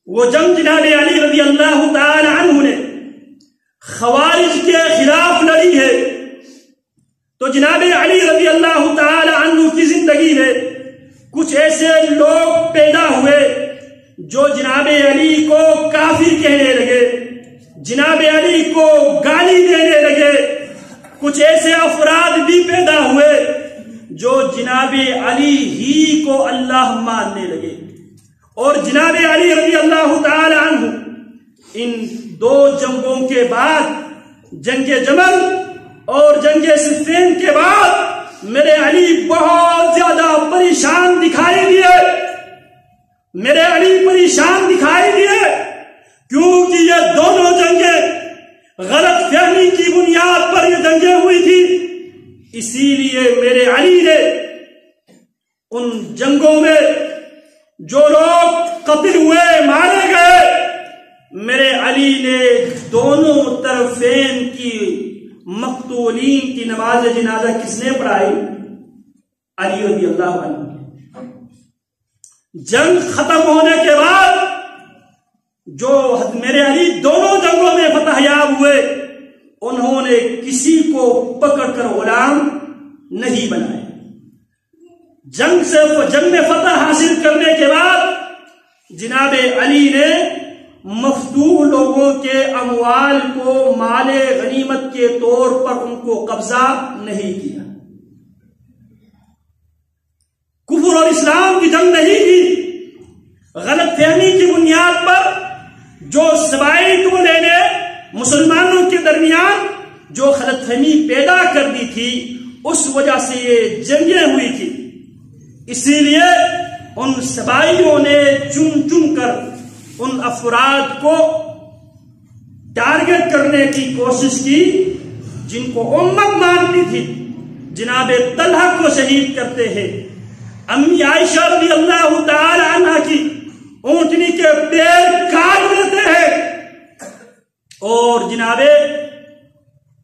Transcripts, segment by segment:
وہ جنگ جناب علی رضی اللہ تعالی عنہ نے خوارج کے خلاف لڑی ہے، تو جناب علی رضی اللہ تعالی عنہ کی زندگی میں کچھ ایسے لوگ پیدا ہوئے جو جناب علی کو کافر کہنے لگے، جناب علی کو گالی دینے لگے۔ کچھ ایسے افراد بھی پیدا ہوئے جو جناب علی ہی کو اللہ ماننے لگے، اور جناب علی رضی اللہ تعالی عنہ ان دو جنگوں کے بعد، جنگ جمل اور جنگ صفین کے بعد، میرے علی بہت زیادہ پریشان دکھائی دیے، میرے علی پریشان دکھائی دیے، کیونکہ یہ دونوں جنگیں غلط فہمی کی بنیاد پر یہ جنگیں ہوئی تھی۔ اسی لیے میرے علی نے ان جنگوں میں جو لوگ قتل ہوئے، مارے گئے، میرے علی نے دونوں طرفین کی مقتولین کی نماز جنازہ کس نے پڑھائی؟ علی رضی اللہ عنہ۔ جنگ ختم ہونے کے بعد جو میرے علی دونوں جنگوں میں فتح یاب ہوئے، انہوں نے کسی کو پکڑ کر غلام نہیں بنائے۔ جنگ میں فتح حاصل کرنے کے بعد جناب علی نے مفتوح لوگوں کے اموال کو مال غنیمت کے طور پر ان کو قبضہ نہیں کیا، کفر اور اسلام کی جنگ نہیں کی، غلط فہمی کی بنیاد پر جو سبائی ٹولے نے مسلمانوں کے درمیان جو غلط فہمی پیدا کر دی تھی، اس وجہ سے یہ جنگیں ہوئی تھی۔ اسی لیے ان سبائیوں نے چن چن کر ان افراد کو ٹارگٹ کرنے کی کوشش کی جن کو امت مانتی تھی۔ جناب طلحہ کو شہید کرتے ہیں، امی عائشہ رضی اللہ تعالی عنہ کی اونٹنی کے پیر کاٹ لیتے ہیں، اور جناب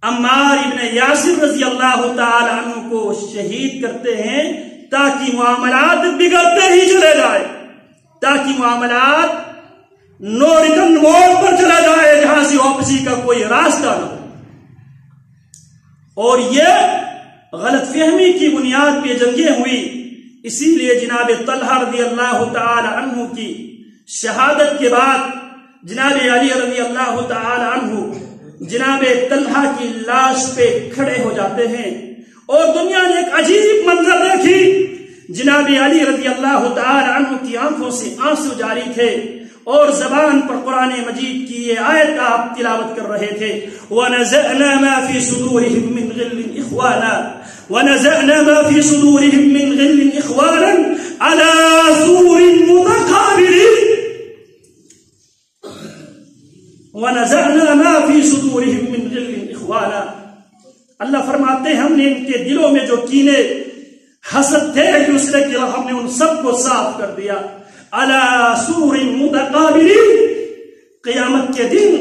عمار ابن یاسر رضی اللہ تعالی عنہ کو شہید کرتے ہیں، تاکہ معاملات بگڑتے ہی چلے جائے، تاکہ معاملات نو ریٹرن موڈ پر چلا جائے، جہاں سے واپسی کا کوئی راستہ نہ ہو۔ اور یہ غلط فہمی کی بنیاد پہ جنگیں ہوئی۔ اسی لیے جناب طلحہ رضی اللہ تعالی عنہ کی شہادت کے بعد جناب علی رضی اللہ تعالی عنہ جناب طلحہ کی لاش پہ کھڑے ہو جاتے ہیں، اور دنیا نے ایک عجیب منظر دیکھی۔ جناب علی رضی اللہ تعالی عنہ کی آنکھوں سے آنسو جاری تھے، اور زبان پر قرآن مجید کی یہ آیت آپ تلاوت کر رہے تھے، وَنَزَعْنَا مَا فِي صُدُورِهِم مِّن غِلٍّ إِخْوَانًا وَنَزَعْنَا مَا فِي صُدُورِهِم مِّن غِلٍّ إِخْوَانًا عَلَى سُورٍ مُتَقَابِلِينَ وَنَزَعْنَا مَا فِي صُدُورِهِم مِّن غِلٍّ إِخْوَانًا۔ اللہ فرماتے ہیں ہم نے ان کے دلوں میں جو کینے حسد تھے ایک دوسرے کے، ہم نے ان سب کو صاف کر دیا۔ علی سور متقابلین، قیامت کے دن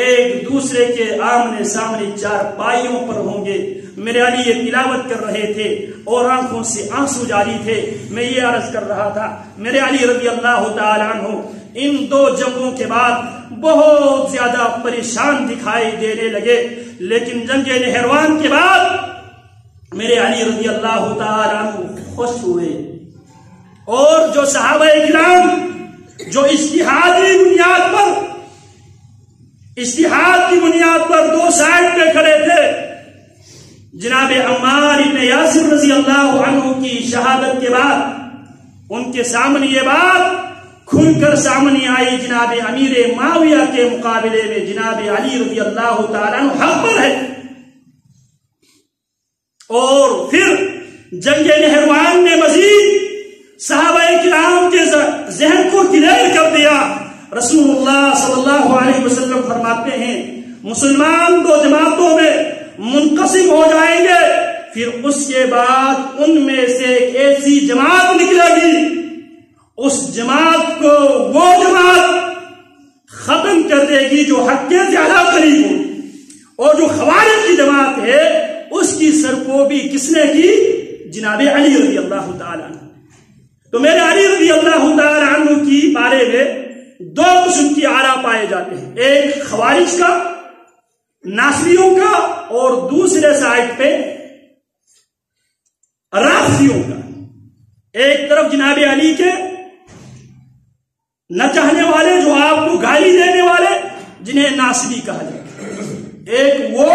ایک دوسرے کے آمنے سامنے چار پائیوں پر ہوں گے۔ میرے علی یہ تلاوت کر رہے تھے اور آنکھوں سے آنسو جاری تھے۔ میں یہ عرض کر رہا تھا، میرے علی رضی اللہ تعالی عنہ ان دو جنگوں کے بعد بہت زیادہ پریشان دکھائی دینے لگے، لیکن جنگ نہروان کے بعد میرے علی رضی اللہ تعالی عنہ خوش ہوئے، اور جو صحابہ کرام جو اجتہادی بنیاد پر، اجتہاد کی بنیاد پر دو سائڈ پہ کھڑے تھے، جناب عمار ابن یاسر رضی اللہ عنہ کی شہادت کے بعد ان کے سامنے یہ بات کھل کر سامنے آئی، جناب امیر معاویہ کے مقابلے میں جناب علی رضی اللہ تعالیٰ عنہ حق پر ہے۔ اور پھر جنگ نہروان نے مزید صحابہ کرام کے ذہن کو کلیئر کر دیا۔ رسول اللہ صلی اللہ علیہ وسلم فرماتے ہیں مسلمان دو جماعتوں میں منقسم ہو جائیں گے، پھر اس کے بعد ان میں سے ایک ایسی جماعت نکلے گی، اس جماعت کو وہ جماعت ختم کر دے گی جو حق کے زیادہ قریب ہو، اور جو خوارج کی جماعت ہے اس کی سرکوبی کس نے کی؟ جناب علی رضی اللہ تعالی عنہ۔ تو میرے علی رضی اللہ تعالی عنہ کی بارے میں دو قسم کی آرا پائے جاتے ہیں، ایک خوارج کا، ناصریوں کا، اور دوسرے سائڈ پہ رافضیوں کا۔ ایک طرف جناب علی کے نہ چاہنے والے جو آپ کو گالی دینے والے جنہیں ناصری کہا جاتا ہے، ایک وہ